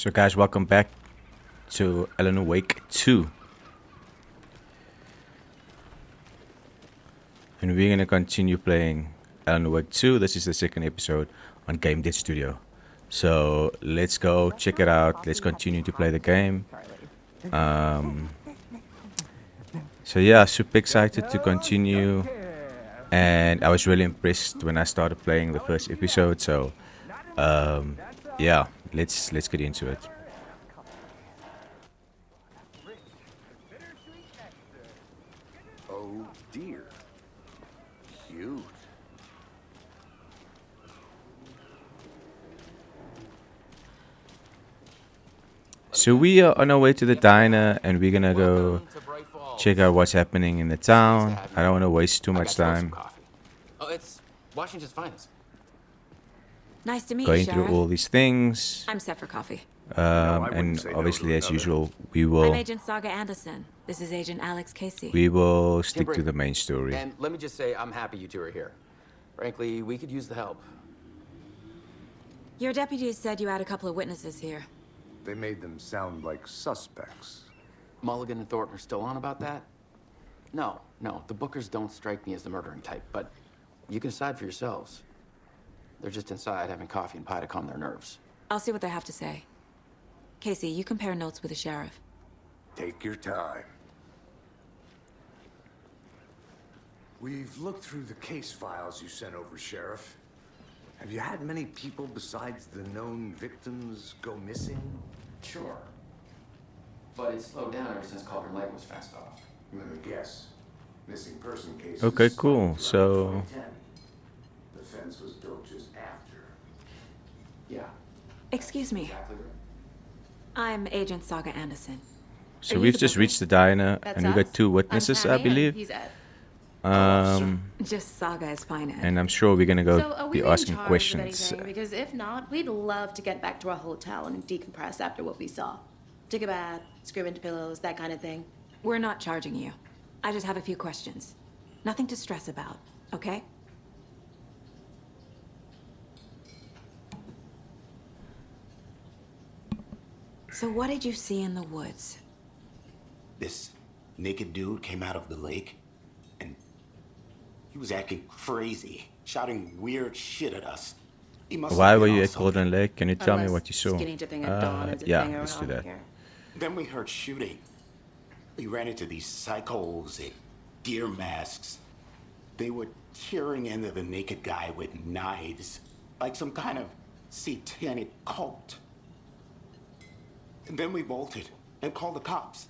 So guys, welcome back to Alan Wake 2. And we're gonna continue playing Alan Wake 2. This is the second episode on Game Dev Studio. So let's go check it out. Let's continue to play the game. So yeah, super excited to continue. And I was really impressed when I started playing the first episode. So yeah, let's get into it. Oh dear. Cute. So we are on our way to the diner, and we're gonna go check out what's happening in the town. I don't want to waste too much time Oh, it's Washington's finest. Nice to meet going you, through Sheriff. all these things. I'm set for coffee. I wouldn't And say no obviously, to as another. usual, I'm Agent Saga Anderson. This is Agent Alex Casey. we will stick to the main story. And let me just say, I'm happy you two are here. Frankly, we could use the help. Your deputies said you had a couple of witnesses here. They made them sound like suspects. Mulligan and Thornton are still on about that? No, the Bookers don't strike me as the murdering type, but you can decide for yourselves. They're just inside having coffee and pie to calm their nerves. I'll see what they have to say. Casey, you compare notes with the sheriff. Take your time. We've looked through the case files you sent over, Sheriff. Have you had many people besides the known victims go missing? Sure. But it's slowed down ever since Cauldron Lake was fenced off. Let me guess. Missing person cases. Okay, cool. started So around 2010. The fence was built just after. Yeah, Excuse me. exactly right. I'm Agent Saga Anderson. so Are you we've the just booker? reached the diner, That's and we got us. two I'm witnesses, I Tammy, and believe. He's Ed. Just Saga is fine, Ed. And I'm sure we're gonna So go are we be in asking charge of questions. anything? Because if not, we'd love to get back to our hotel and decompress after what we saw. Take a bath, scream into pillows, that kind of thing. We're not charging you. I just have a few questions. Nothing to stress about, okay? So what did you see in the woods? This naked dude came out of the lake, and he was acting crazy, shouting weird shit at us. He must Why have were been you on at something. Cauldron Lake? Can you tell me Unless what you saw? Skinny dipping at dawn is a Yeah, thing let's do around that. here. Then we heard shooting. We ran into these psychos in deer masks. They were tearing into the naked guy with knives, like some kind of satanic cult. And then we bolted and called the cops.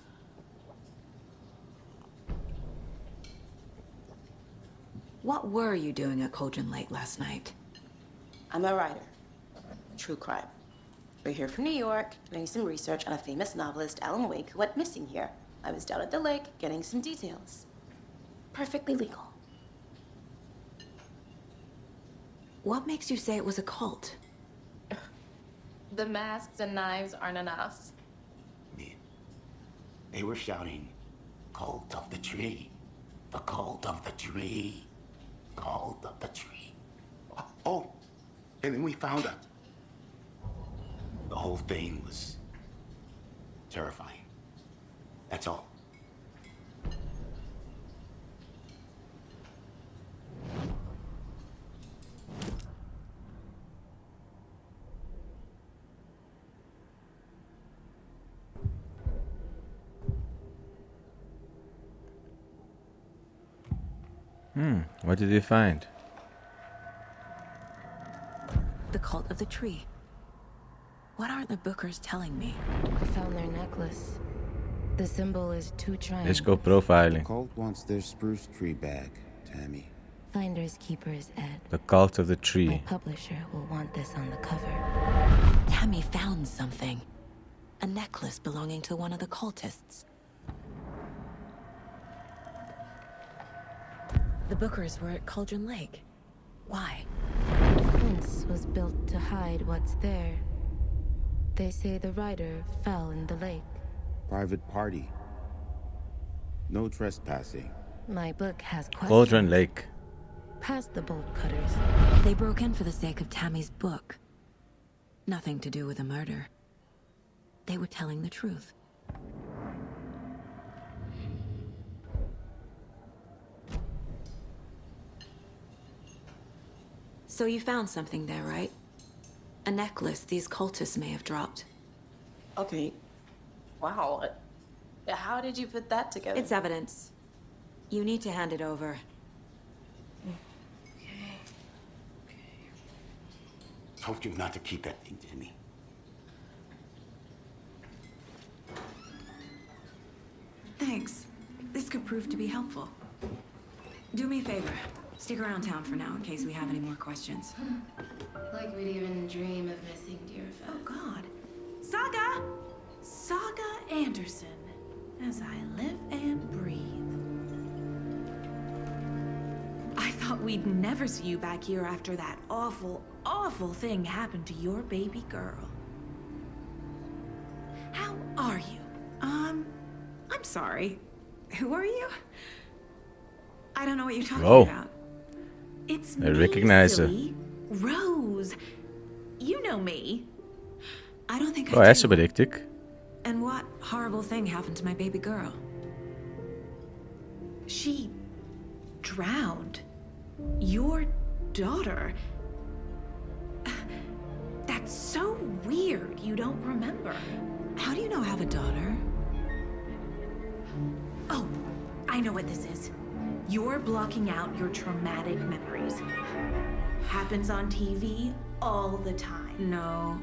What were you doing at Cauldron Lake last night? I'm a writer. True crime. We're here from New York, doing some research on a famous novelist, Alan Wake, who went missing here. I was down at the lake, getting some details. Perfectly legal. What makes you say it was a cult? The masks and knives aren't enough. They were shouting, "Cult of the tree, the cult of the tree, cult of the tree." Oh, and then we found it. The whole thing was terrifying. That's all. What did you find? The cult of the tree. What aren't the bookers telling me? I found their necklace. The symbol is two triangles. Let's go profiling. Cult wants their spruce tree back, Tammy. Finders keepers, Ed. The cult of the My tree. publisher will want this on the cover. Tammy found something. A necklace belonging to one of the cultists. The bookers were at Cauldron Lake. Why? The fence was built to hide what's there. They say the rider fell in the lake. Private party. No trespassing. My book has questions. Cauldron Lake. Past the bolt cutters. They broke in for the sake of Tammy's book. Nothing to do with a murder. they were telling the truth. So you found something there, right? A necklace these cultists may have dropped. Okay. Wow. How did you put that together? It's evidence. You need to hand it over. Told you not to keep that thing to me. Thanks. This could prove to be helpful. Do me a favor. Stick around town for now in case we have any more questions. Like we'd even dream of missing dear Oh, Fez. God. Saga! Saga Anderson. As I live and breathe. I thought we'd never see you back here after that awful, awful thing happened to your baby girl. How are you? I'm sorry. Who are you? I don't know what you're talking Whoa. about. It's I me, recognize her. silly. Rose. You know me. I don't think Oh, I that's do. a bit hectic. And what horrible thing happened to my baby girl? She drowned. Your daughter. That's so weird you don't remember. How do you know I have a daughter? Oh, I know what this is. You're blocking out your traumatic memories. Happens on TV all the time. No.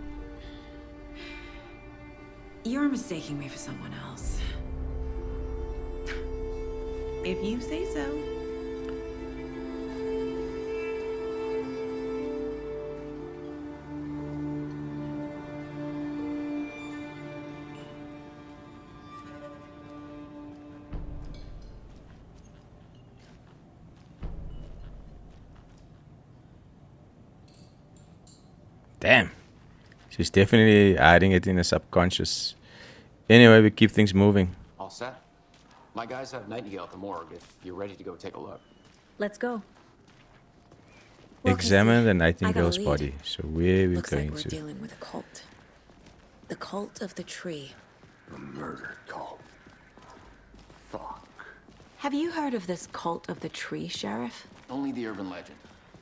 You're mistaking me for someone else. If you say so. Damn. She's definitely hiding it in the subconscious. Anyway, we keep things moving. All set? My guys have Nightingale at the morgue if you're ready to go take a look. Let's go. Well, Examine Casey, the I got a Nightingale's lead. body. So where are we Looks going like we're to? dealing with a cult. The cult of the tree. A murder cult. Fuck. Have you heard of this cult of the tree, Sheriff? Only the urban legend.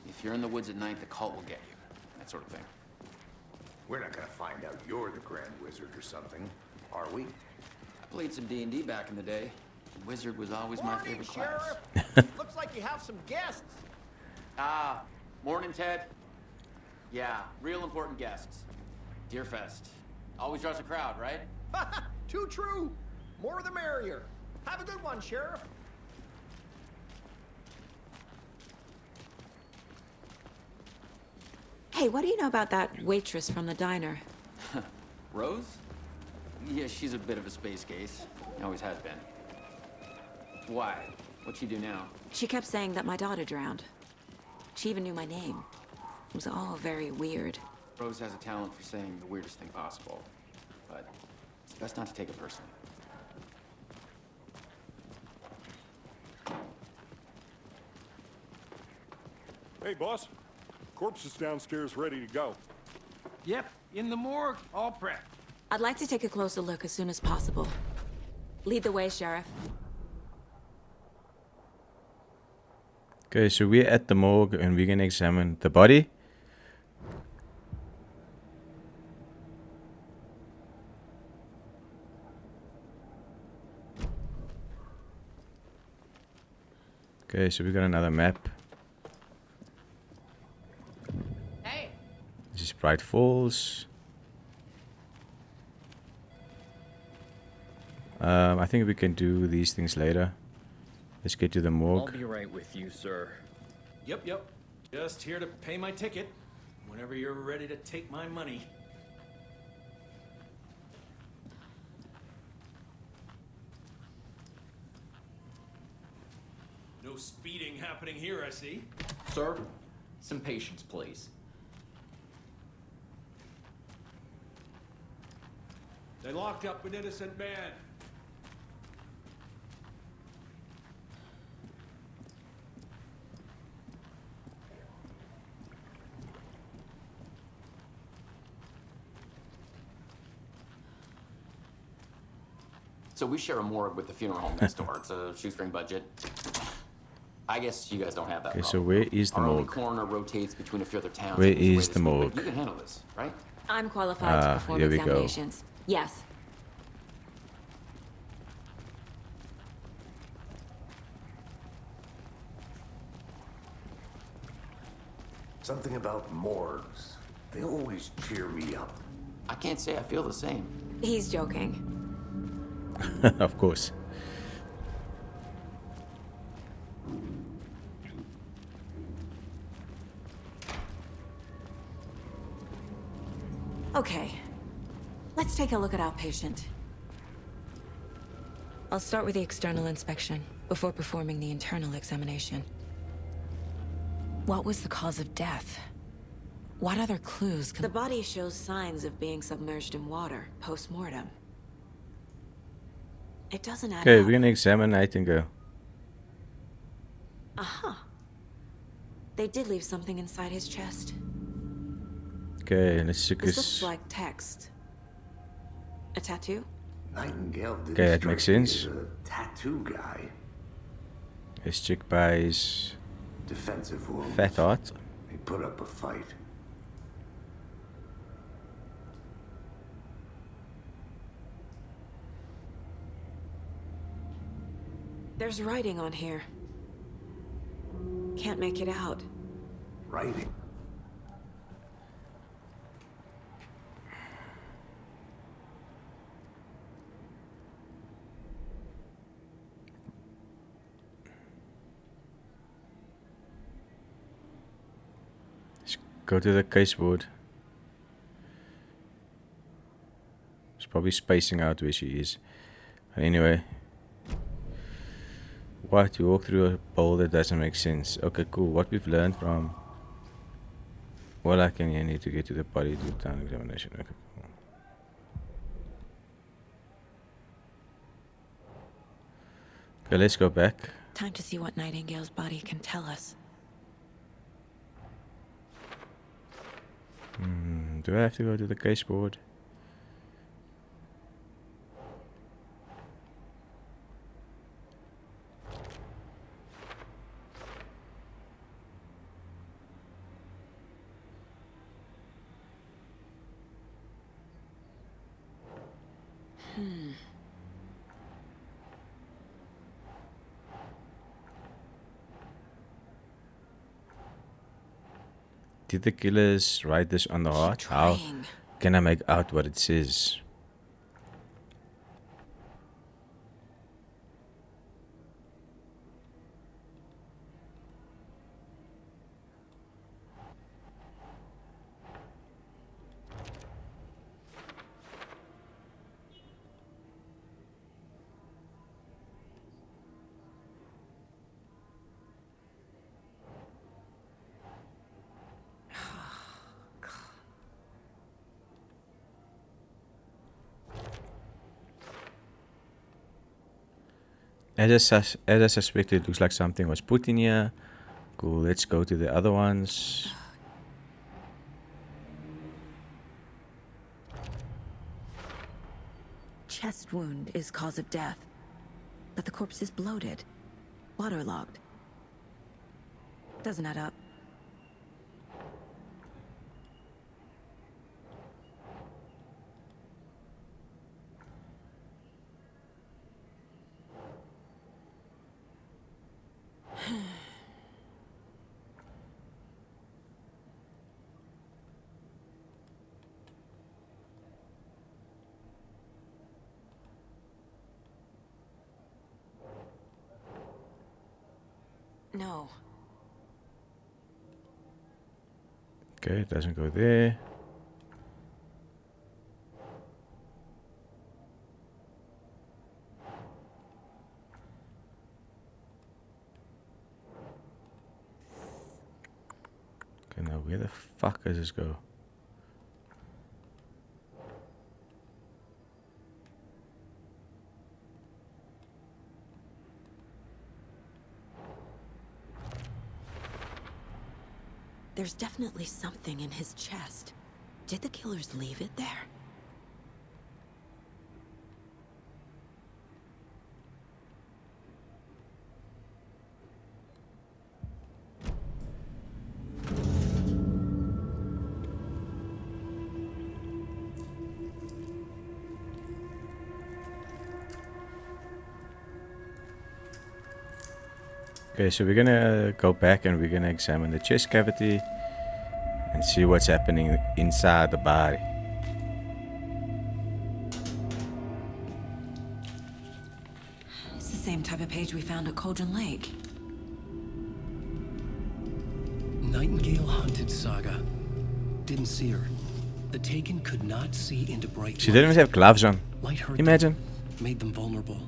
If you're in the woods at night, the cult will get you. That sort of thing. We're not gonna find out you're the Grand Wizard or something, are we? I played some D&D back in the day. The wizard was always my Morning, favorite class. Sheriff. Looks like you have some guests. Ah, morning, Ted. Yeah, real important guests. Deerfest. Always draws a crowd, right? Too true. More the merrier. Have a good one, Sheriff. Hey, what do you know about that waitress from the diner? Rose? Yeah, she's a bit of a space case. Always has been. Why? What'd she do now? She kept saying that my daughter drowned. She even knew my name. It was all very weird. Rose has a talent for saying the weirdest thing possible. But it's best not to take it personally. Hey, boss. Corpse is downstairs ready to go. Yep, in the morgue, all prepped. I'd like to take a closer look as soon as possible. Lead the way, Sheriff. Okay, so we're at the morgue and we're gonna examine the body. Okay, so we got another map. Hey. This is Bright Falls. I think we can do these things later. Let's get to the I'll morgue. be right with you, sir. Yep. Just here to pay my ticket. Whenever you're ready to take my money. No speeding happening here, I see. Sir, some patience, please. They locked up an innocent man. So we share a morgue with the funeral home next door. It's a shoestring budget. I guess you guys don't have that Okay, so problem. where is the Our only morgue? coroner rotates between a few other towns. Where and he's away is this the week, but morgue? You can handle this, right? I'm qualified to perform here we go. examinations. Yes. Something about morgues. They always cheer me up. I can't say I feel the same. He's joking. Of course. Okay. Let's take a look at our patient. I'll start with the external inspection before performing the internal examination. What was the cause of death? What other clues can... The body shows signs of being submerged in water post-mortem. It doesn't add Okay, up. we're gonna examine Nightingale. Uh-huh. They did leave something inside his chest. Okay, let's check This his... looks like text. A tattoo? Nightingale didn't Okay, that strike makes me sense. as a tattoo guy. Let's check by his Defensive wounds. fat art. He put up a fight. There's writing on here. Can't make it out. Writing. Let's go to the caseboard. She's probably spacing out where she is. But anyway. What? You walk through a bowl that doesn't make sense. Okay, cool. What we've learned from... Well, I can need to get to the body to town examination. Okay, cool. Okay, let's go back. Time to see what Nightingale's body can tell us. Do I have to go to the caseboard? Did the killers write this on the heart? How can I make out what it says? As I suspected, it looks like something was put in here. Cool, let's go to the other ones. Chest wound is cause of death, but the corpse is bloated, waterlogged. Doesn't add up. No. Okay, it doesn't go there. Okay, now where the fuck does this go? There's definitely something in his chest. Did the killers leave it there? Okay, so we're gonna go back and we're gonna examine the chest cavity and see what's happening inside the body. It's the same type of page we found at Cauldron Lake. Nightingale hunted Saga. Didn't see her. The Taken could not see into bright She didn't even have gloves on. Light hurt Imagine. them, made them vulnerable.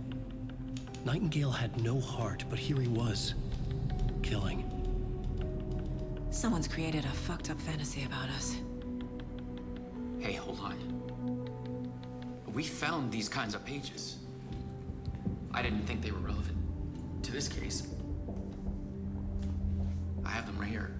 Nightingale had no heart, but here he was, killing. Someone's created a fucked up fantasy about us. Hey, hold on. We found these kinds of pages. I didn't think they were relevant to this case. I have them right here.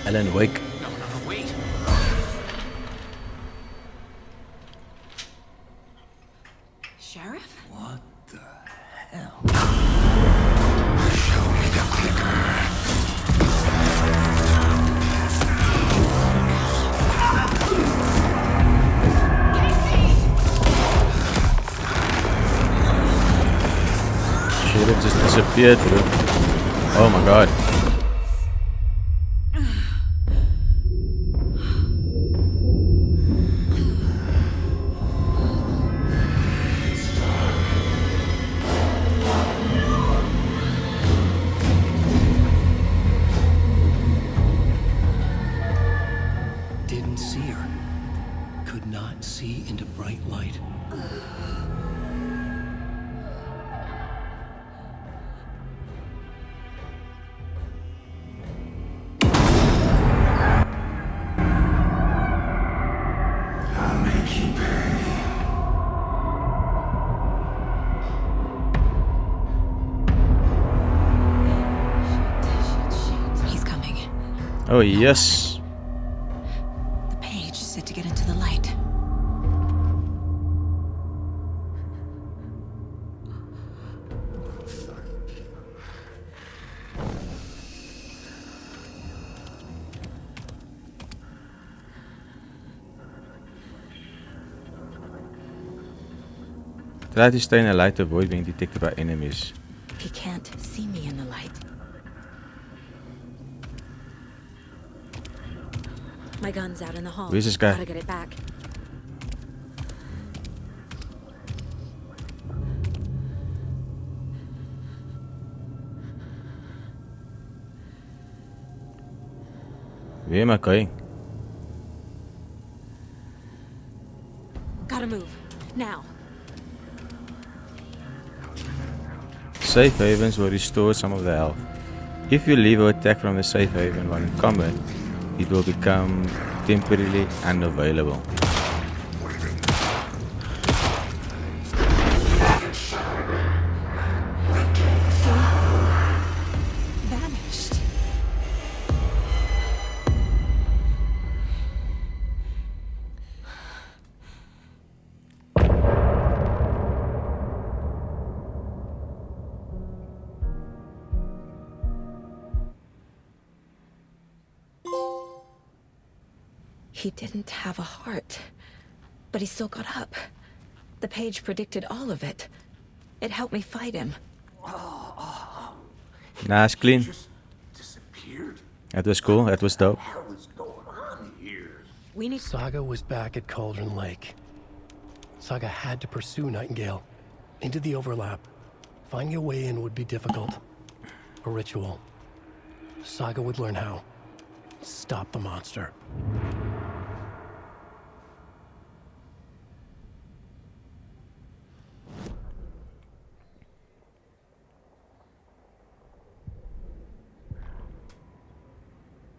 Alan Wake. No, wait. Sheriff? What the hell? Show me the clicker. Should have just disappeared, bro. Oh my god. Didn't see her. Could not see into bright light. I'll make you pay. He's coming. Oh yes. The page said to get into the light. Try to stay in a light to avoid being detected by enemies. He can't see me in the light. My gun's out in the hall. Where's this guy? Gotta get it back. Where am I going? Gotta move. Now. Safe havens will restore some of the health. If you leave or attack from the safe haven while in combat, it will become temporarily unavailable. Vanished. He didn't have a heart, but he still got up. The page predicted all of it. It helped me fight him. Nice, clean. Disappeared? That was cool. That was dope. What the hell is going on here? We need Saga was back at Cauldron Lake. Saga had to pursue Nightingale into the overlap. Finding a way in would be difficult. A ritual. Saga would learn how. Stop the monster.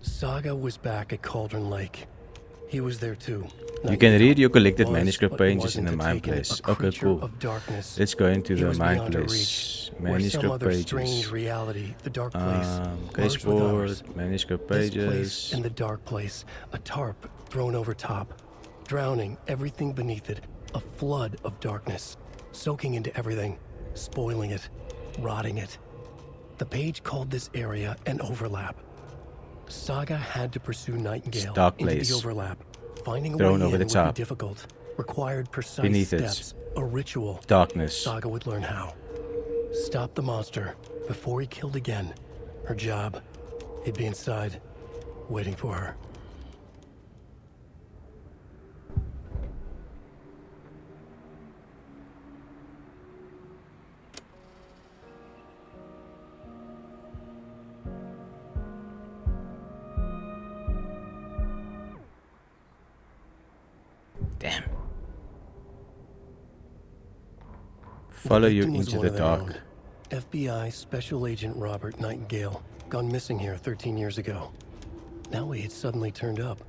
Saga was back at Cauldron Lake. He was there too. You can read your collected Was, manuscript but pages in wasn't the a mine Taken, place. a Okay, creature cool. of darkness. Let's go into He the was mine beyond our place. reach, or some Manuscript other strange pages. reality, the dark place. Case merged with ours. board, manuscript This place pages. and the dark place, a tarp thrown over top, drowning everything beneath it, a flood of darkness, soaking into everything, spoiling it, rotting it. The page called this area an overlap, Saga had to pursue Nightingale dark into place. the overlap. Finding a Thrown way over in the would top. be difficult. Required precise Beneath it. steps. A ritual. Darkness. Saga would learn how. Stop the monster before he killed again. Her job. He'd be inside, waiting for her. Damn. Follow you victim was into one the of their dark. own. FBI Special Agent Robert Nightingale, gone missing here 13 years ago. Now he had suddenly turned up,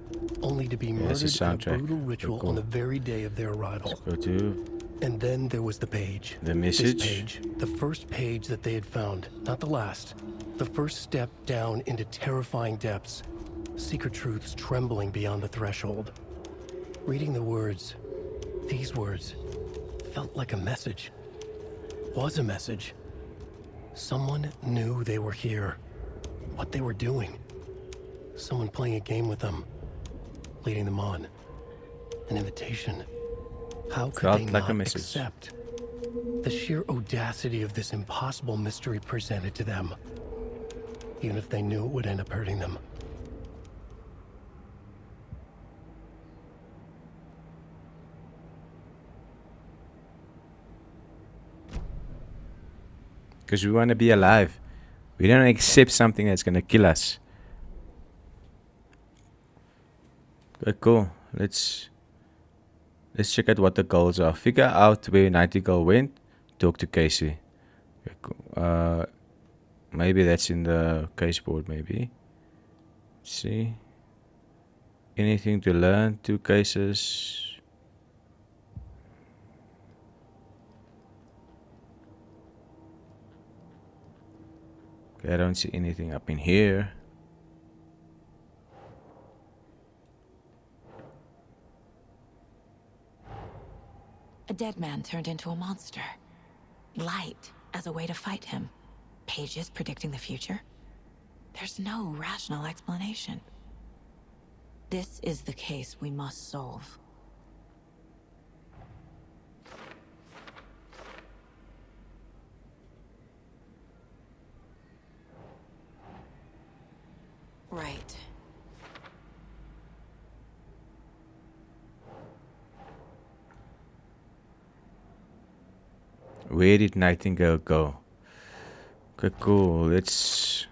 only to be that's the murdered in a soundtrack. brutal ritual Cool. on the very day of their arrival. Go to And then there was the page. the message. This page, the first page that they had found, not the last. The first step down into terrifying depths. Secret truths trembling beyond the threshold. Reading the words, these words, felt like a message. Was a message. Someone knew they were here. What they were doing. Someone playing a game with them. Leading them on. An invitation. How could Felt they like a not message. accept? The sheer audacity of this impossible mystery presented to them. Even if they knew it would end up hurting them. Because we want to be alive. We don't accept something that's going to kill us. Okay, cool. Let's check out what the goals are. Figure out where Nightingale went. Talk to Casey. Okay, cool. Maybe that's in the case board, maybe. Let's see. Anything to learn? 2 cases. Okay, I don't see anything up in here. A dead man turned into a monster. Light as a way to fight him. Pages predicting the future. There's no rational explanation. This is the case we must solve. Right. Where did Nightingale go? Okay, cool. Let's...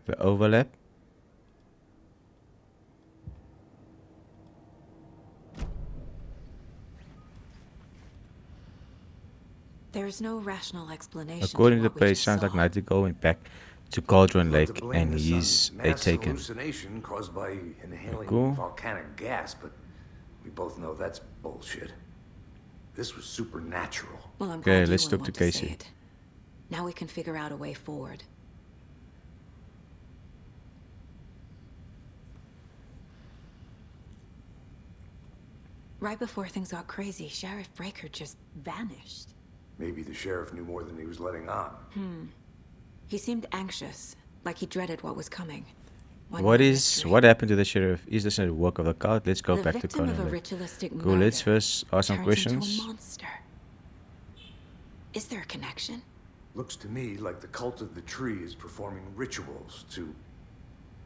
The overlap. There's no rational explanation. According to for the what we page, just sounds like saw. Nightingale went back to Cauldron Love to Lake blame and this he's on a mass taken. hallucination caused by inhaling Cool. volcanic gas, but we both know that's bullshit. This was supernatural. Well, I'm Okay, glad you let's wouldn't talk to want say Casey. it. Now we can figure out a way forward. Right before things got crazy, Sheriff Breaker just vanished. Maybe the sheriff knew more than he was letting on. He seemed anxious, like he dreaded what was coming. One What more is... mystery. What happened to the sheriff? Is this a work of the cult? Let's go The back to victim of Cauldron a Lake. ritualistic Cool, let's murder first ask some turns questions. into a monster. Is there a connection? Looks to me like the cult of the tree is performing rituals to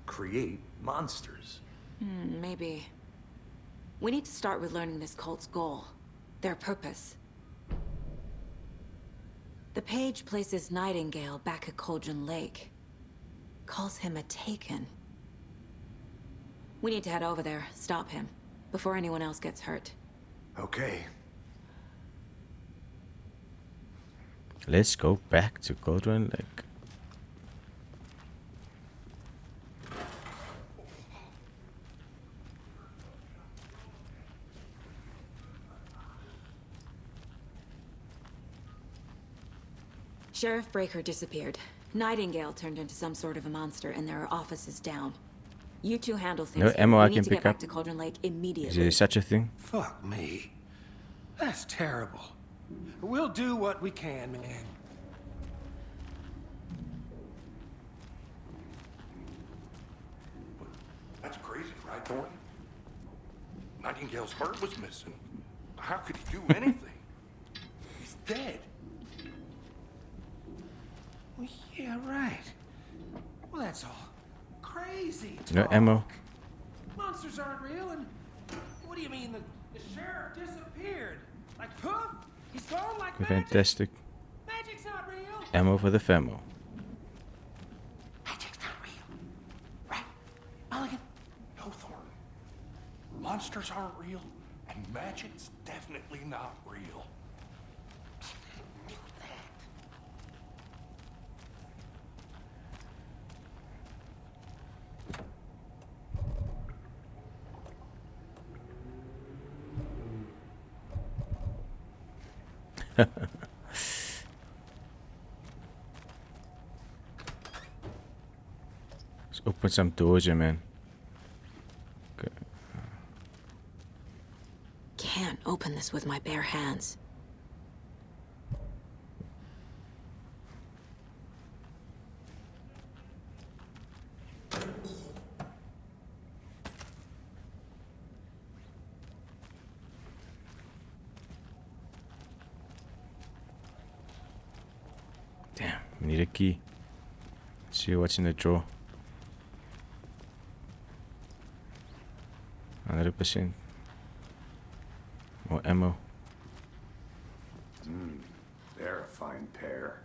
create monsters. Maybe. We need to start with learning this cult's goal, their purpose. The page places Nightingale back at Cauldron Lake. Calls him a taken. We need to head over there, stop him, before anyone else gets hurt. Okay. Let's go back to Cauldron Lake. Sheriff Breaker disappeared. Nightingale turned into some sort of a monster, and there are offices down. You two handle things. No here. ammo We I need can to pick get back up? to Cauldron Lake Is immediately. there such a thing? Fuck me. That's terrible. We'll do what we can, man. That's crazy, right, Thornton? Nightingale's heart was missing. How could he do anything? He's dead. Well, yeah, right. Well, that's all crazy No talk. ammo. Monsters aren't real, and what do you mean the sheriff disappeared? Like poof? He's gone like Okay, magic? fantastic. Magic's not real. Ammo for the famo. Magic's not real. Right? Mulligan? No, Thornton. Monsters aren't real, and magic's definitely not real. Let's open some doors here, man. Okay. Can't open this with my bare hands. Damn, we need a key. See what's in the drawer. 100%. More ammo. They're a fine pair.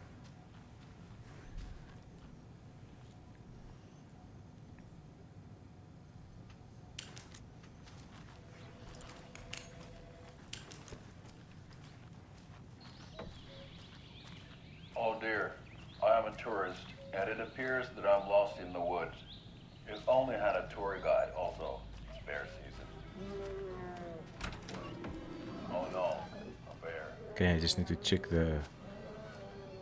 Oh dear, I am a tourist, and it appears that I'm lost in the woods. You've only had a tour guide also. It's bear season. Oh no, a bear. Okay, I just need to check the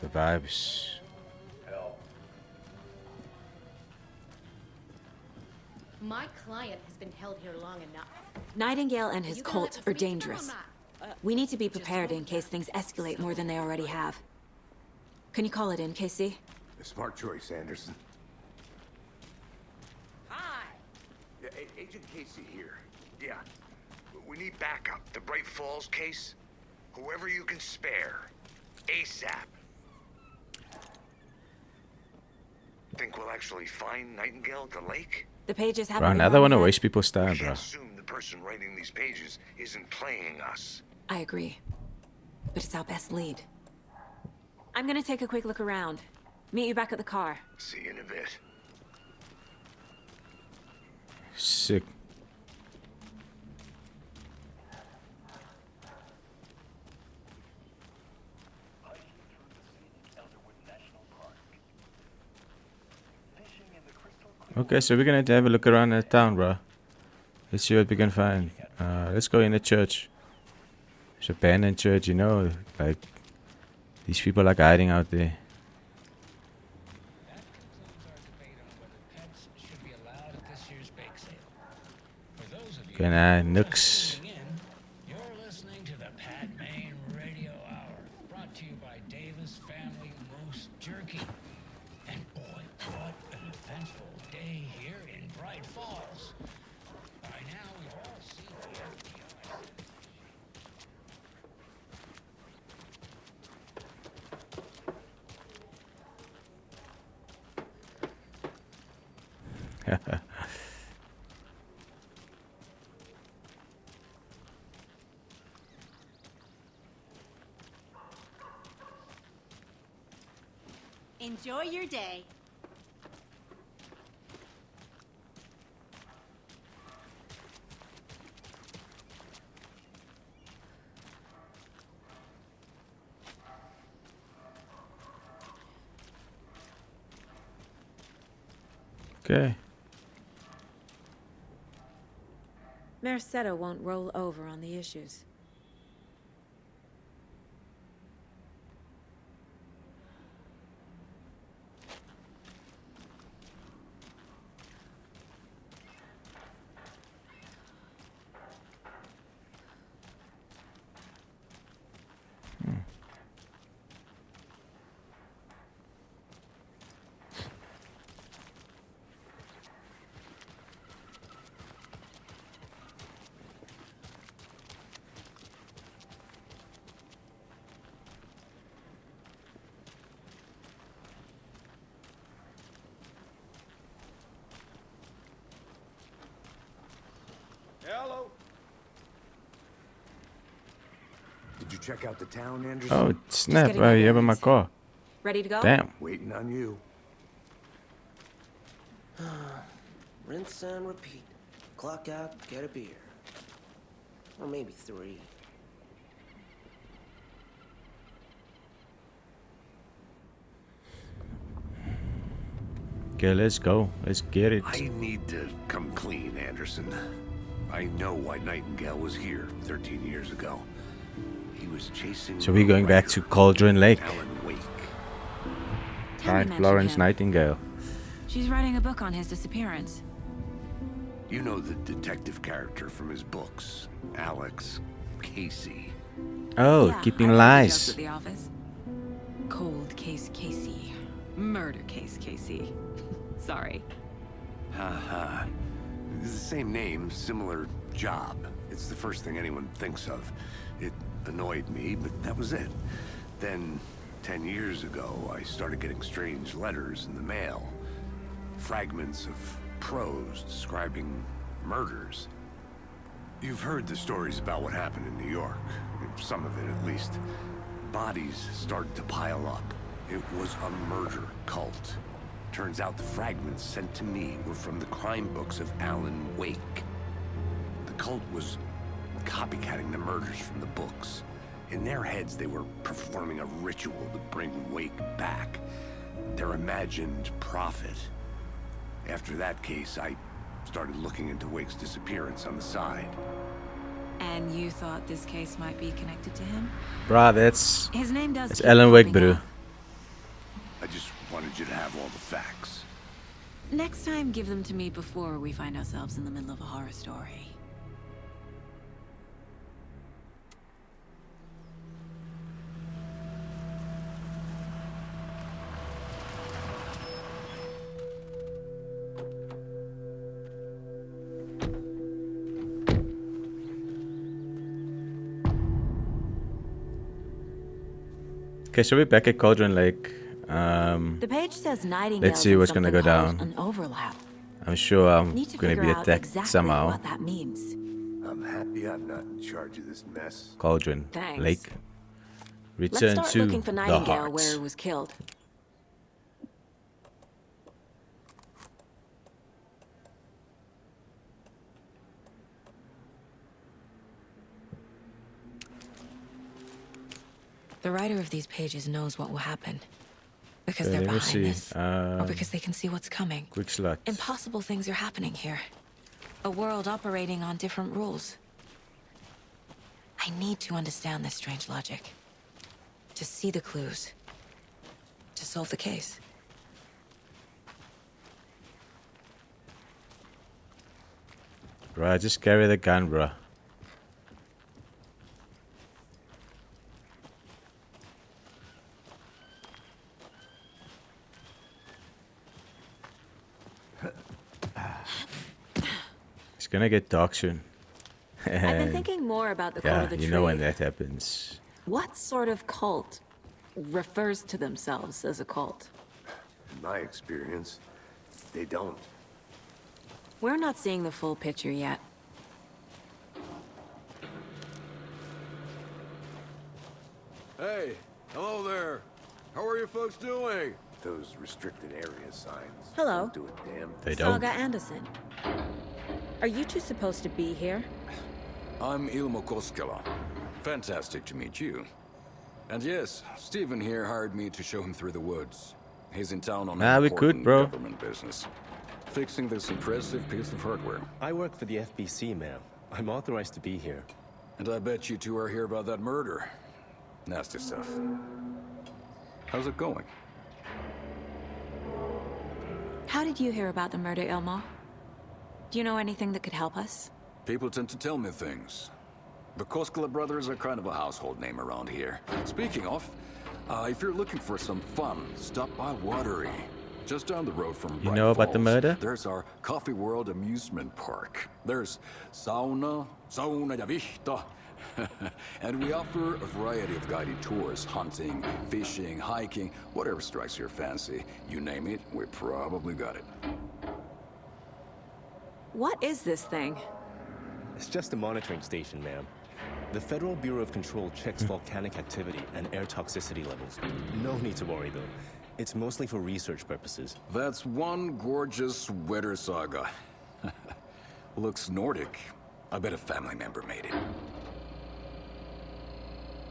vibes. Help. My client has been held here long enough. Nightingale and Are his you gonna let cult me are speak to them or dangerous. not? We need to be prepared in case things escalate more than they already have. Can you call it in, Casey? A smart choice, Anderson. Hi. Yeah, Agent Casey here. Yeah. We need backup. The Bright Falls case. Whoever you can spare. ASAP. Think we'll actually find Nightingale at the lake? The pages haven't Bro, been another one run to yet. waste people's time, We bro. can't assume the person writing these pages isn't playing us. I agree. But it's our best lead. I'm gonna take a quick look around. Meet you back at the car. See you in a bit. Sick. Okay, so we're gonna have a look around the town, bro. Let's see what we can find. Let's go in the church. It's abandoned church, you know. Like, these people like hiding out there. Okay, nah, nooks. You're listening to the Pat Main Radio Hour, brought to you by Davis Family Moose Jerky. And boy, what an eventful day here in Bright Falls. By now, we've all seen the FBI. Enjoy your day. Okay. Mercado won't roll over on the issues. Did you check out the town, Anderson? Oh, snap. getting my You have in my bearings. car. Ready to go? Damn. Waiting on you. Rinse and repeat. Clock out, get a beer. Or maybe 3. Okay, let's go. Let's get it. I need to come clean, Anderson. I know why Nightingale was here 13 years ago. He was chasing... So we're going back to Cauldron Lake. Alan Wake. Find Florence him. Nightingale. She's writing a book on his disappearance. You know the detective character from his books, Alex Casey. Oh, Yeah, keeping I heard the jokes lies. at the office. Cold case Casey. Murder case Casey. Sorry. Haha. It's the same name, similar job. It's the first thing anyone thinks of. It annoyed me, but that was it. Then, 10 years ago, I started getting strange letters in the mail. Fragments of prose describing murders. You've heard the stories about what happened in New York. Some of it, at least. Bodies started to pile up. It was a murder cult. Turns out the fragments sent to me were from the crime books of Alan Wake. The cult was copycatting the murders from the books. In their heads, they were performing a ritual to bring Wake back. Their imagined prophet. After that case, I started looking into Wake's disappearance on the side. And you thought this case might be connected to him? Bruh, that's... His name does That's keep Alan Wake, popping bro. up. I just wanted you to have all the facts. Next time, give them to me before we find ourselves in the middle of a horror story. Okay, so we're back at Cauldron Lake. The page says Nightingale. Let's see what's gonna go down. An overlap. I'm sure I'm Need to gonna be figure out attacked exactly somehow. what that means. I'm happy I'm not in charge of this mess. Cauldron Thanks. Lake. Let's Return start to looking for the Nightingale heart. where he was killed. The writer of these pages knows what will happen. Because Okay, they're let me behind see. this. Or because they can see what's coming. Quick slot. Impossible things are happening here. A world operating on different rules. I need to understand this strange logic. To see the clues. To solve the case. Bruh, just carry the gun, bruh. It's gonna get dark soon. I've been thinking more about the cult Yeah, of the you tree. know when that happens. What sort of cult refers to themselves as a cult? In my experience, they don't. We're not seeing the full picture yet. Hey, hello there. How are you folks doing? Those restricted area signs. Hello. Don't do a damn They don't. Saga Anderson. Are you two supposed to be here? I'm Ilmo Koskela. Fantastic to meet you. And yes, Steven here hired me to show him through the woods. He's in town on Nah, an we could, important bro. government business. Fixing this impressive piece of hardware. I work for the FBC, ma'am. I'm authorized to be here. And I bet you two are here about that murder. Nasty stuff. How's it going? How did you hear about the murder, Ilmo? Do you know anything that could help us? People tend to tell me things. The Koskela brothers are kind of a household name around here. Speaking of, if you're looking for some fun, stop by Watery. Just down the road from You Bright know about the Falls, murder? There's our Coffee World amusement park. There's sauna ja vihta. And we offer a variety of guided tours, hunting, fishing, hiking, whatever strikes your fancy. You name it, we probably got it. What is this thing? It's just a monitoring station, ma'am. The Federal Bureau of Control checks volcanic activity and air toxicity levels. No need to worry, though. It's mostly for research purposes. That's one gorgeous sweater, Saga. Looks Nordic. I bet a family member made it.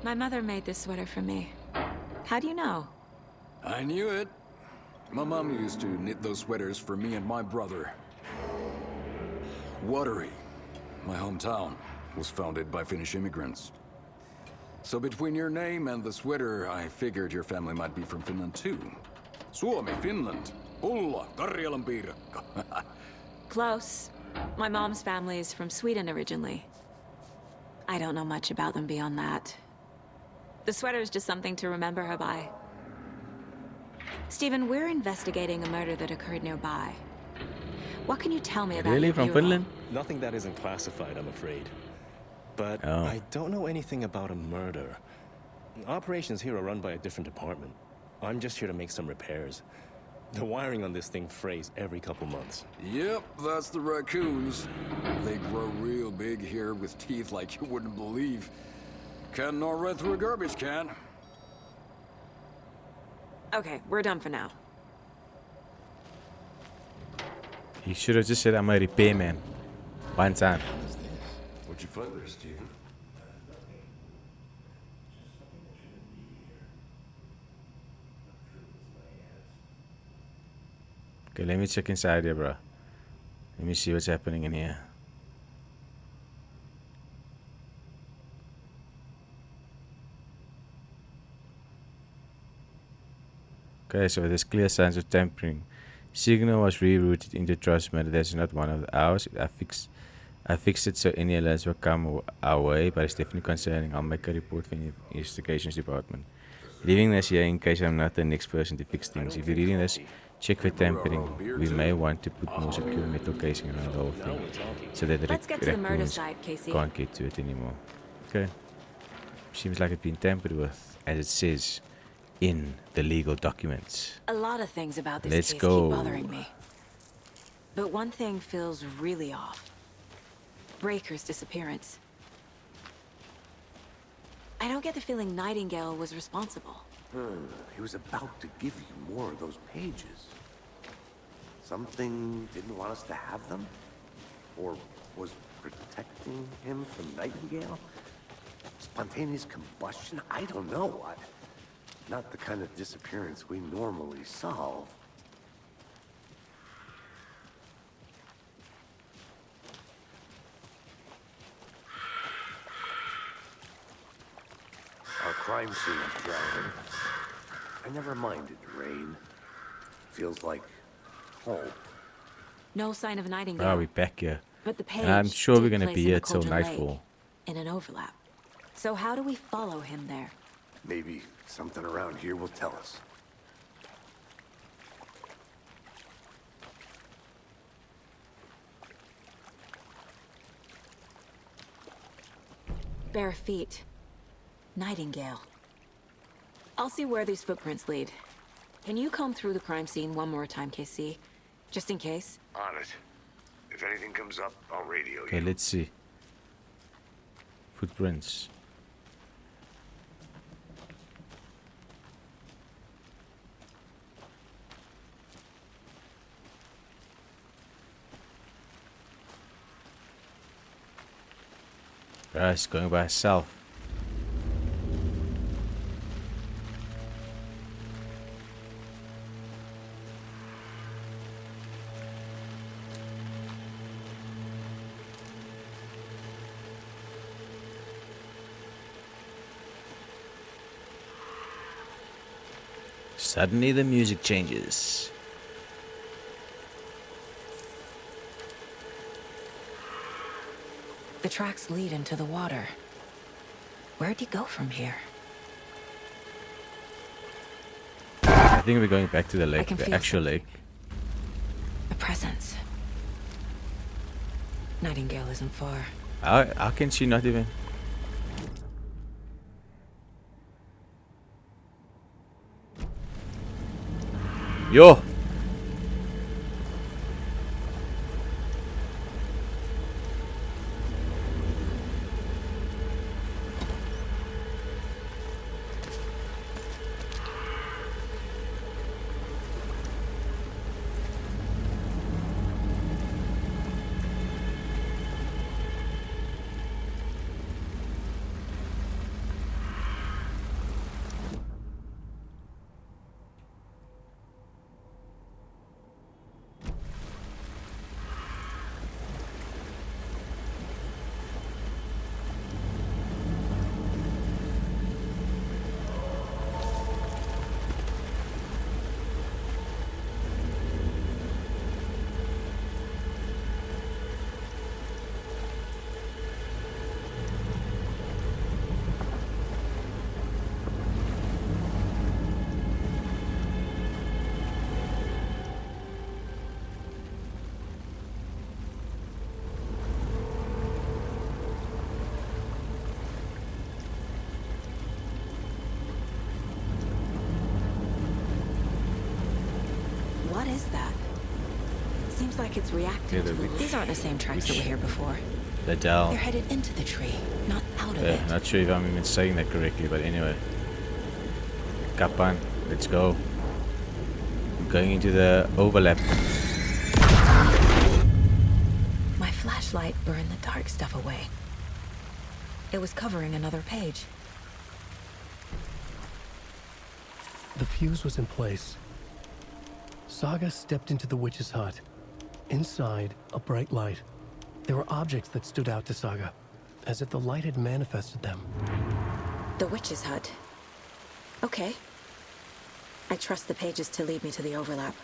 My mother made this sweater for me. How do you know? I knew it. My mom used to knit those sweaters for me and my brother. Watery, my hometown, was founded by Finnish immigrants. So between your name and the sweater, I figured your family might be from Finland too. Suomi, Finland. Pulla, Karjalan piirakka. Close. My mom's family is from Sweden originally. I don't know much about them beyond that. The sweater is just something to remember her by. Stephen, we're investigating a murder that occurred nearby. What can you tell me about Really? your From bureau? Finland? Nothing that isn't classified, I'm afraid. But Oh. I don't know anything about a murder. Operations here are run by a different department. I'm just here to make some repairs. The wiring on this thing frays every couple months. Yep, that's the raccoons. They grow real big here with teeth like you wouldn't believe. Can't gnaw right through a garbage can. Okay, we're done for now. He should have just said I'm a repairman. One time. What'd you find there, Stephen? Okay, let me check inside here, bro. Let me see what's happening in here. Okay, so there's clear signs of tampering. Signal was rerouted into transmitter. That's not one of ours. I fixed it so any alerts will come our way, but it's definitely concerning. I'll make a report for the investigations department. Leaving this here in case I'm not the next person to fix things. If you're reading this, check for tampering. We may want to put more secure metal casing around the whole thing, so that the Let's get to the murder raccoons site, Casey. can't get to it anymore. Okay. Seems like it's been tampered with, as it says in the legal documents. A lot of things about this Let's case go. keep bothering me. But one thing feels really off. Breaker's disappearance. I don't get the feeling Nightingale was responsible. He was about to give you more of those pages. Something didn't want us to have them? Or was protecting him from Nightingale? Spontaneous combustion? I don't know. Not the kind of disappearance we normally solve. Our crime scene is drowning. I never minded rain. Feels like home. No sign of Nightingale. Wow, we're back here. But the page And I'm sure did we're gonna place be him here at till Cauldron Lake nightfall. in an overlap. So how do we follow him there? Maybe something around here will tell us. Bare feet. Nightingale. I'll see where these footprints lead. Can you comb through the crime scene one more time, KC? Just in case? On it. If anything comes up, I'll radio Okay, you. let's see. Footprints. It's going by itself. Suddenly the music changes. The tracks lead into the water. Where'd he go from here? I think we're going back to the lake, can the feel actual lake. A presence. Nightingale isn't far. How can she not even? Yo! Looks like it's reacting to the... These aren't the same tracks that were here before. They're down. They're headed into the tree, not out of Yeah, it. not sure if I'm even saying that correctly, but anyway. Kapan, let's go. I'm going into the overlap. My flashlight burned the dark stuff away. It was covering another page. The fuse was in place. Saga stepped into the witch's hut. Inside, a bright light. There were objects that stood out to Saga, as if the light had manifested them. The witch's hut. Okay. I trust the pages to lead me to the overlap.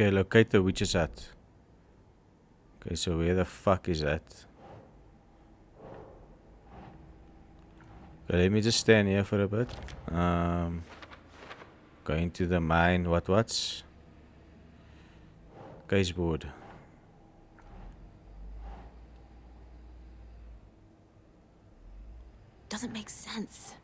Okay, locate the witch's hut. Okay, so where the fuck is that? Okay, let me just stand here for a bit. Going to the mine. What's? Caseboard. Doesn't make sense.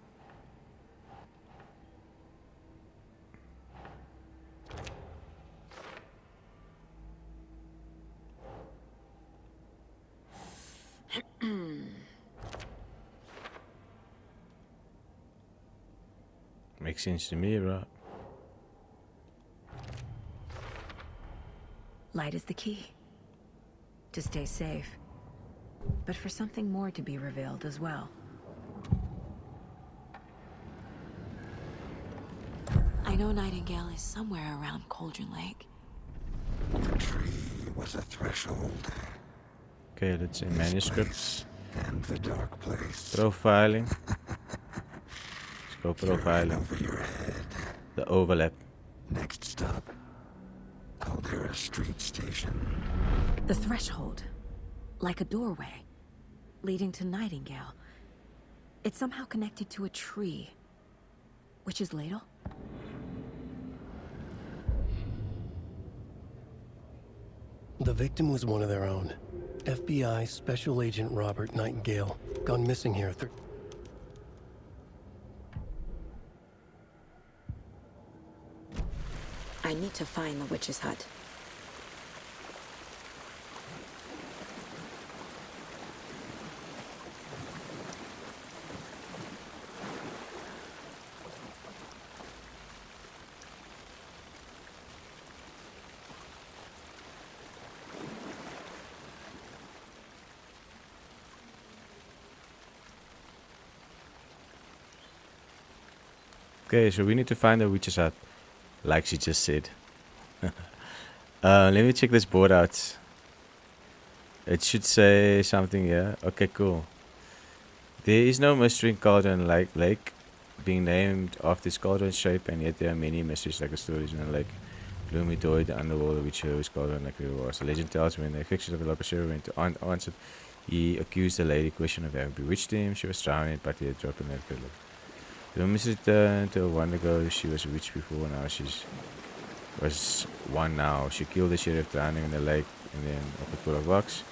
Makes sense to me, right? Light is the key. To stay safe. But for something more to be revealed as well. I know Nightingale is somewhere around Cauldron Lake. The tree was a threshold. Okay, let's say manuscripts. And the dark place. Profiling. Let's go profiling. Over your head. The overlap. Next stop. Caldera Street Station. The threshold. Like a doorway. Leading to Nightingale. It's somehow connected to a tree. Witch's ladle? The victim was one of their own. FBI Special Agent Robert Nightingale, gone missing here. I need to find the witch's hut. Okay, so we need to find the witch's hut, like she just said. Let me check this board out. It should say something here. Okay, cool. There is no mystery in Cauldron Lake being named after its cauldron shape, and yet there are many mysteries like the stories in the lake. Gloomy Doyd, the underworld, which was Cauldron Lake River was. The legend tells when the affections of the Lapashero went to answer, he accused the lady question of having bewitched him. She was drowning, but he had dropped in that pillow. The woman's returned to a while ago. She was a witch before, now she's was one now. She killed the sheriff drowning in the lake, and then offered full of rocks.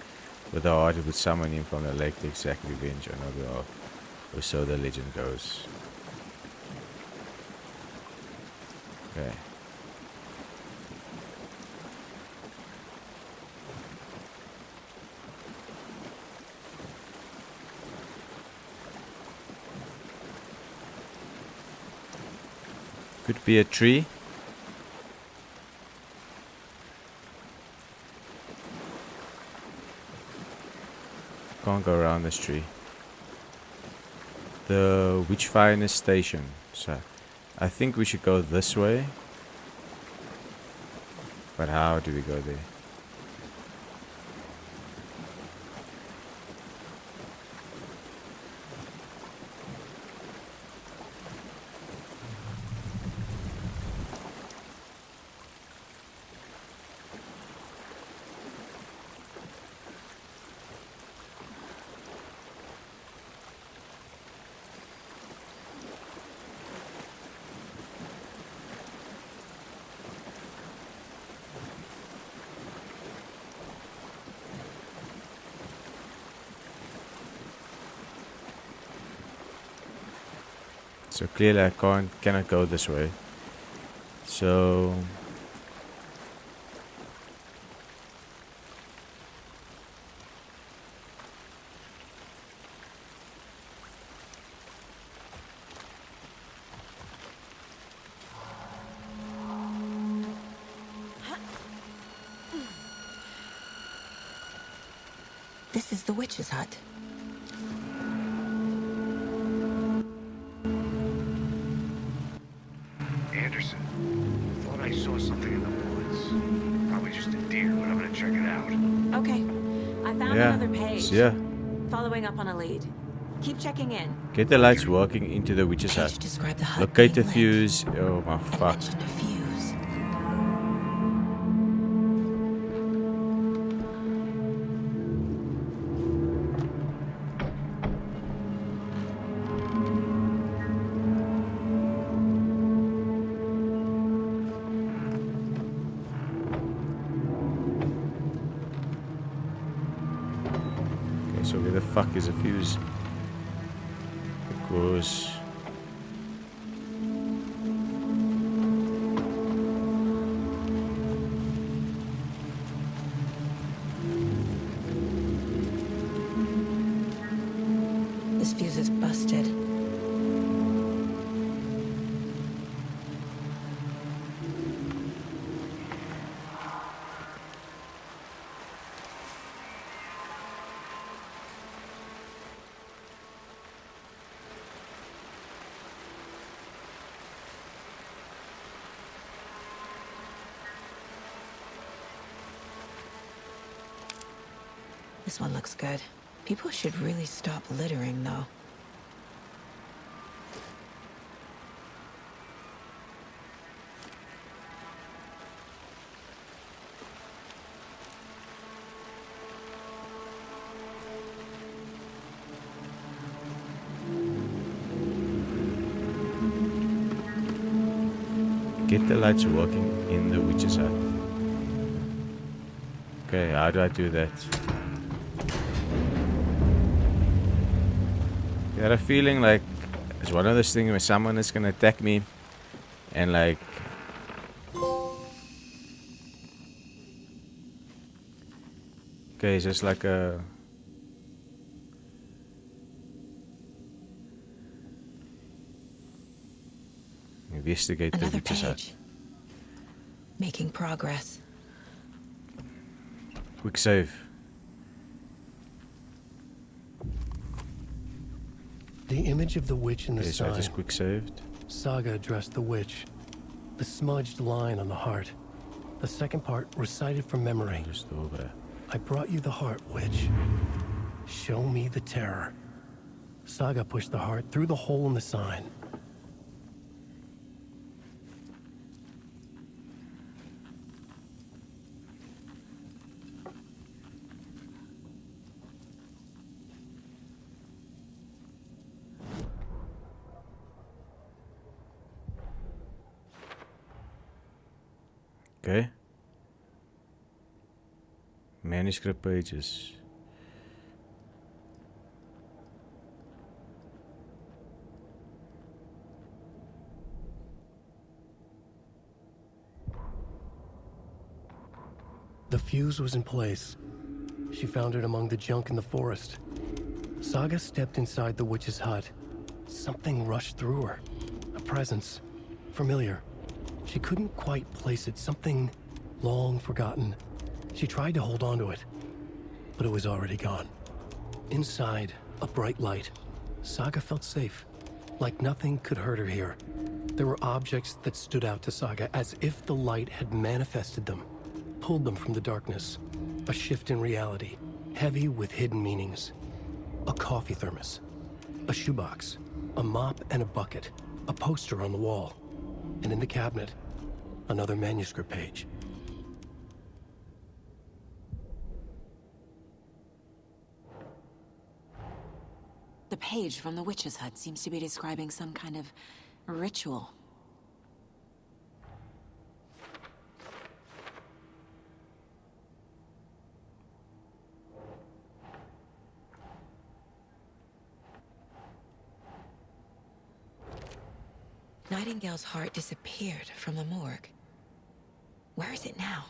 With her heart, it would summon him from the lake to exact revenge on her behalf. Or so the legend goes. Okay. Could be a tree. Can't go around this tree. The Witchfinder Station. So I think we should go this way. But how do we go there? So clearly I cannot go this way. So This is the witch's hut. Anderson, thought I saw something in the woods. Probably just a deer, but I'm gonna check it out. Okay, I found yeah, another page. yeah. Following up on a lead. Keep checking in. Get the lights working into the witch's hut. Describe the hut. Locate the fuse. Oh my fuck. Mentioned a fuse. Okay, so where the fuck is a fuse? Because this fuse is busted. This one looks good. People should really stop littering, though. get the lights working in the witch's hut. Okay, how do I do that? I got a feeling like it's one of those things where someone is gonna attack me and like okay, it's just like a investigate the Another witch's hut. page. Making progress. Quick save. The image of the witch in the Okay, so I sign. just quick saved. Saga addressed the witch. The smudged line on the heart. The second part recited from memory. Just over. I brought you the heart, witch. Show me the terror. Saga pushed the heart through the hole in the sign. Okay. Manuscript pages. The fuse was in place. She found it among the junk in the forest. Saga stepped inside the witch's hut. Something rushed through her. A presence. Familiar. She couldn't quite place it. Something long forgotten. She tried to hold on to it, but it was already gone. Inside, a bright light. Saga felt safe, like nothing could hurt her here. There were objects that stood out to Saga as if the light had manifested them, pulled them from the darkness. A shift in reality, heavy with hidden meanings. A coffee thermos, a shoebox, a mop and a bucket, a poster on the wall, and in the cabinet, another manuscript page. The page from the witch's hut seems to be describing some kind of ritual. Nightingale's heart disappeared from the morgue. Where is it now?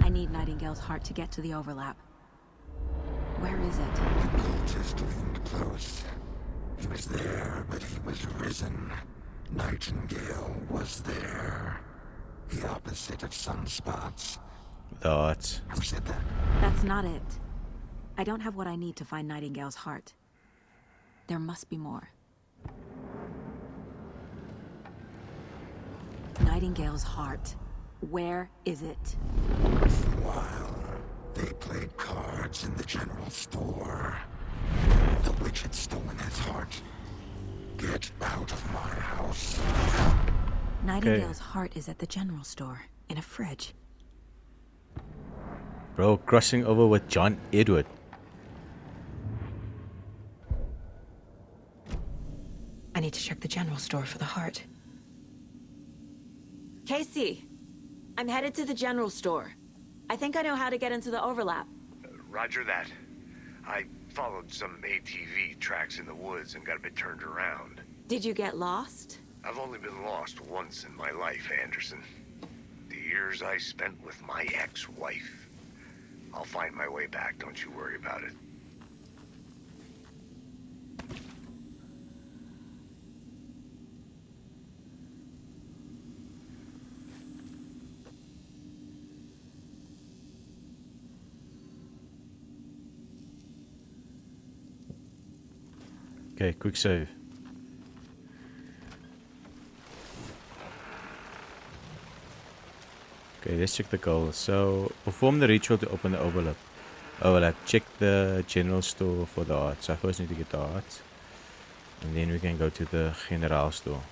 I need Nightingale's heart to get to the overlap. Where is it? The cultist leaned close. He was there, but he was risen. Nightingale was there. The opposite of sunspots. That. Who said that? That's not it. I don't have what I need to find Nightingale's heart. There must be more. Nightingale's heart. Where is it? For a while, they played cards in the general store. The witch had stolen his heart. Get out of my house. Nightingale's heart is at the general store, in a fridge. Bro, crossing over with John Edward. I need to check the general store for the heart. Casey, I'm headed to the general store. I think I know how to get into the overlap. Roger that. I followed some ATV tracks in the woods and got a bit turned around. Did you get lost? I've only been lost once in my life, Anderson. The years I spent with my ex-wife. I'll find my way back, don't you worry about it. Okay, quick save. Okay, let's check the goals. So, perform the ritual to open the overlap. Check the general store for the heart. So I first need to get the heart. And then we can go to the general store.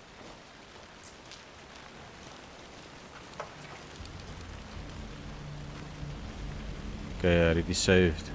Okay, already saved.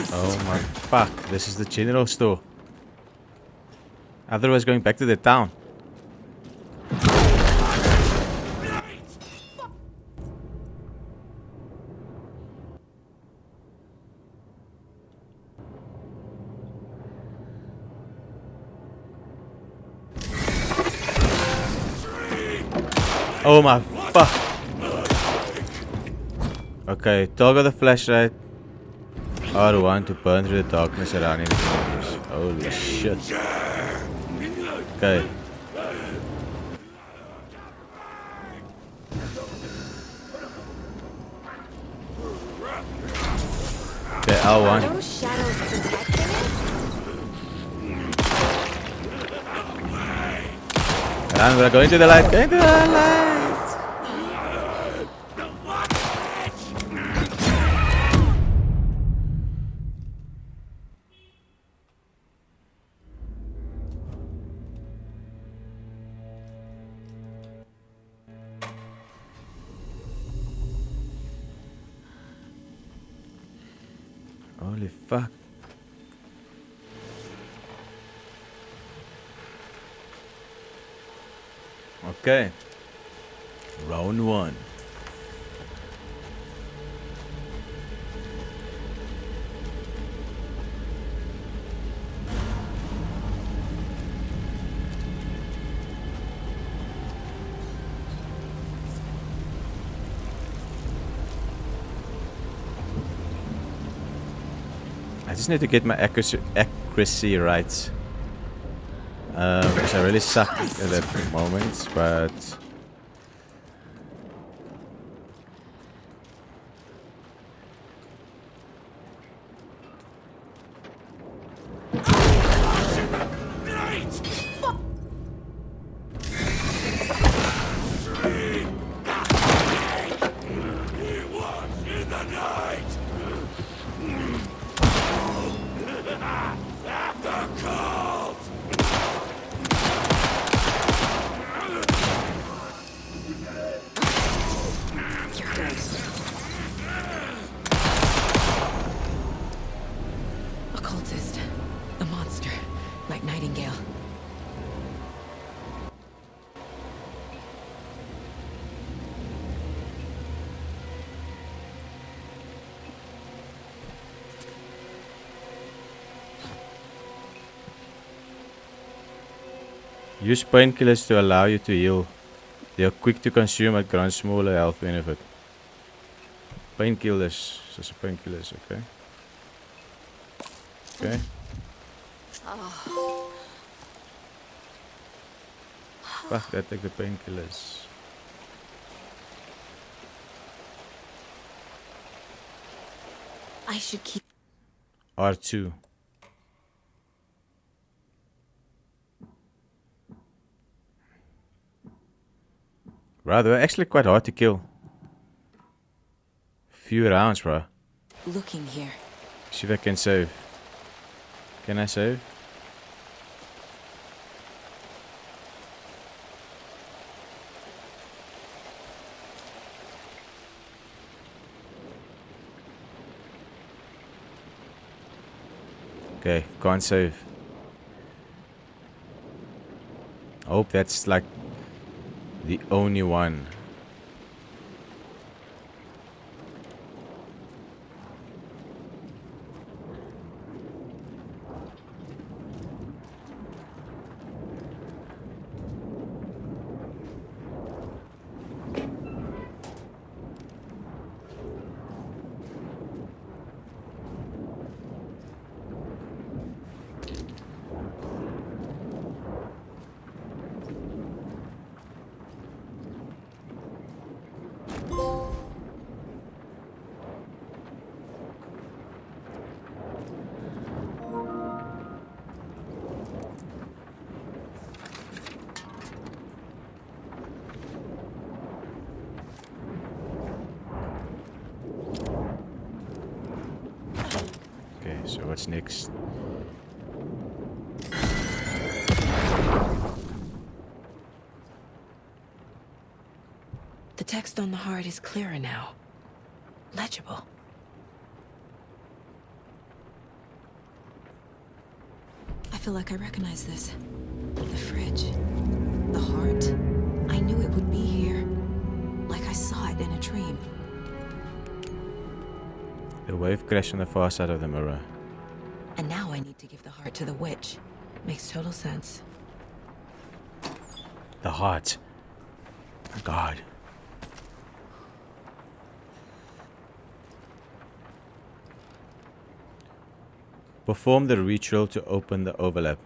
Oh my fuck, this is the general store. Otherwise going back to the town. Oh my fuck. Okay, toggle the flashlight. R1 to burn through the darkness around any corners. Holy shit. Okay. Okay, L1. Those shadows protecting it? Run, we're going to the light. Going to the light. Holy fuck. Okay. Round 1. I just need to get my accuracy right. Because I really suck at that moment, but... Occultist. A monster. Like Nightingale. Use painkillers to allow you to heal. They are quick to consume and grant smaller health benefit. Painkillers. So painkillers, okay. Okay. Fuck that, take the painkillers. I should keep... R2. Bro, they were actually quite hard to kill. Few rounds, bro. Looking here. See if I can save. Can I save? Okay, can't save. I hope that's like the only one. So what's next? The text on the heart is clearer now. Legible. I feel like I recognize this. The fridge. The heart. I knew it would be here. Like I saw it in a dream. The wave crashed on the far side of the mirror. And now I need to give the heart to the witch. Makes total sense. The heart. My God. Perform the ritual to open the overlap.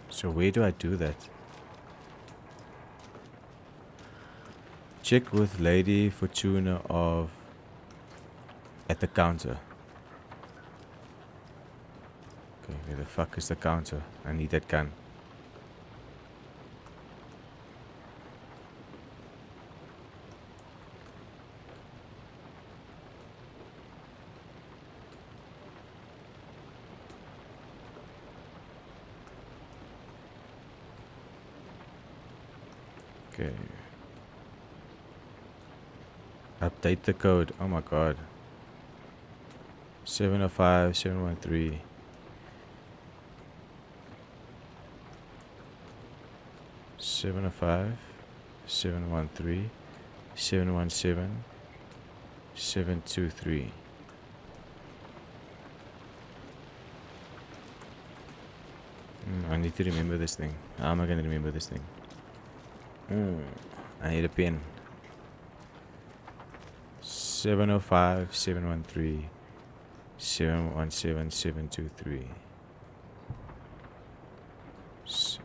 So where do I do that? Check with Lady Fortuna of... at the counter. Okay, where the fuck is the counter? I need that gun. Okay. Update the code. Oh my God. 705 713. Seven oh five, 713, 717, 723. I need to remember this thing. How am I gonna remember this thing? I need a pin. 705 713 717 723. Yes.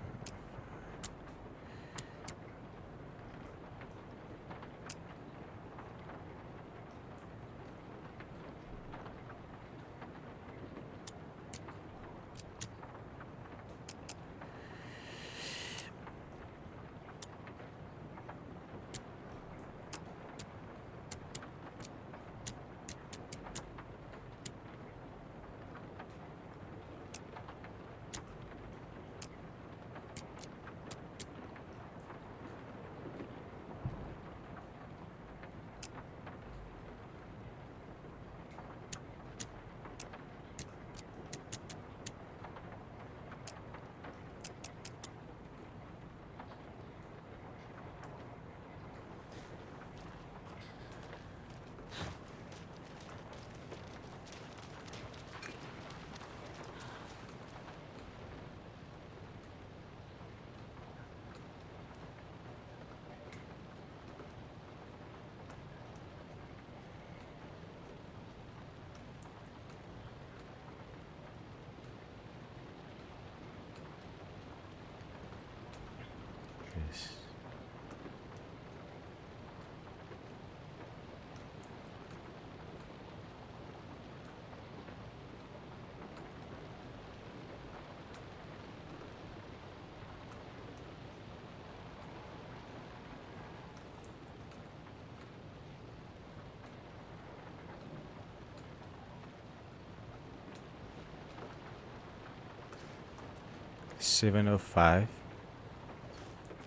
Seven oh five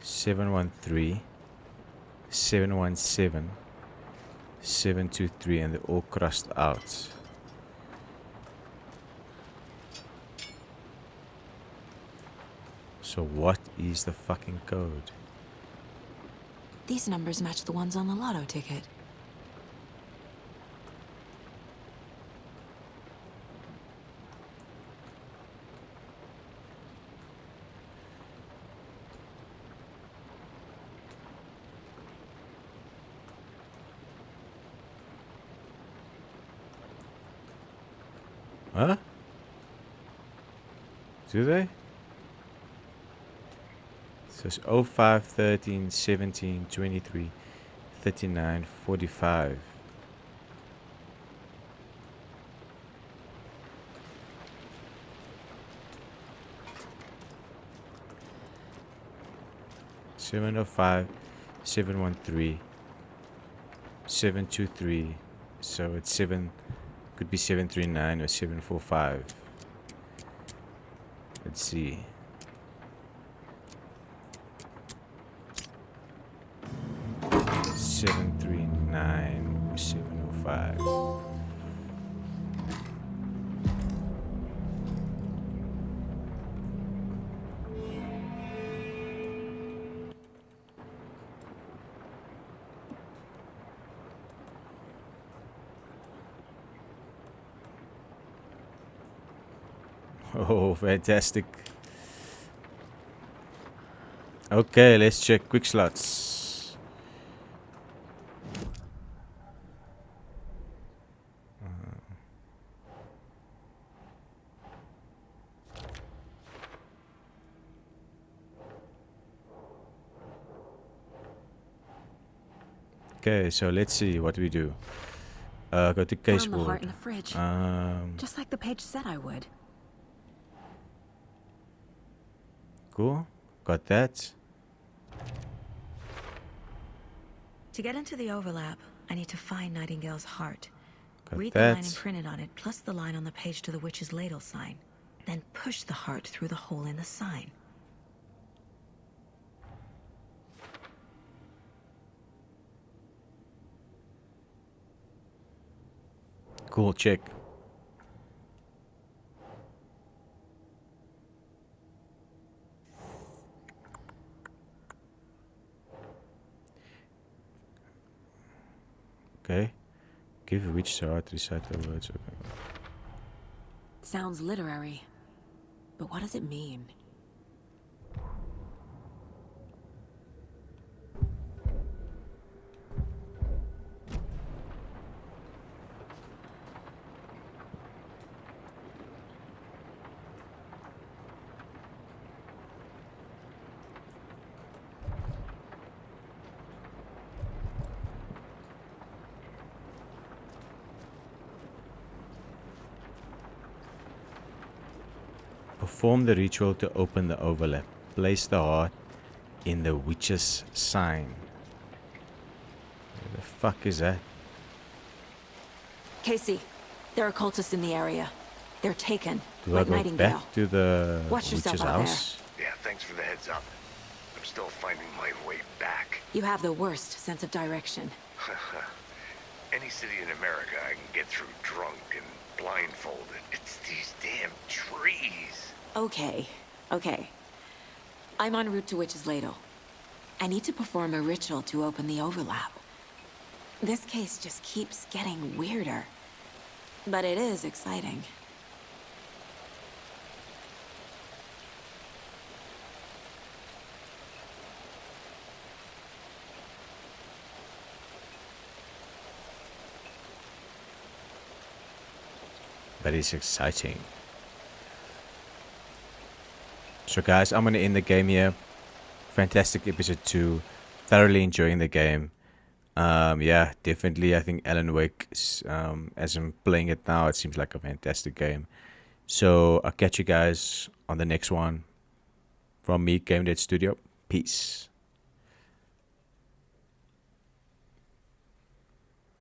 713 717 723, and they're all crossed out. So what is the fucking code? These numbers match the ones on the lotto ticket. Huh? Do they? So it's 05 13 17 23 39 45. Seven oh five 713 723. So it's 7, could be 739 or 745. Let's see. Seven three nine 705. Oh, fantastic. Okay, let's check quick slots. Okay, so let's see what we do. Go to case Found the heart board. in the fridge. Just like the page said I would. Cool. Got that. To get into the overlap, I need to find Nightingale's heart. Got Read the line that. imprinted on it, plus the line on the page to the witch's ladle sign. Then push the heart through the hole in the sign. Cool, check. Okay. Give which heart, recite the words. Okay. Sounds literary. But what does it mean? Perform the ritual to open the overlap. Place the heart in the witch's sign. Where the fuck is that? Casey, there are cultists in the area. They're taken, Do I like go Nightingale. back to the Watch yourself witch's out house? Yeah, thanks for the heads up. I'm still finding my way back. You have the worst sense of direction. Any city in America I can get through drunk and blindfolded. It's these damn trees. Okay. I'm en route to Witch's Ladle. I need to perform a ritual to open the overlap. This case just keeps getting weirder. But it is exciting. But it's exciting. So guys, I'm gonna end the game here. Fantastic episode 2. Thoroughly enjoying the game. Yeah, definitely. I think Alan Wake, as I'm playing it now, it seems like a fantastic game. So I'll catch you guys on the next one. From me, Game Dead Studio. Peace.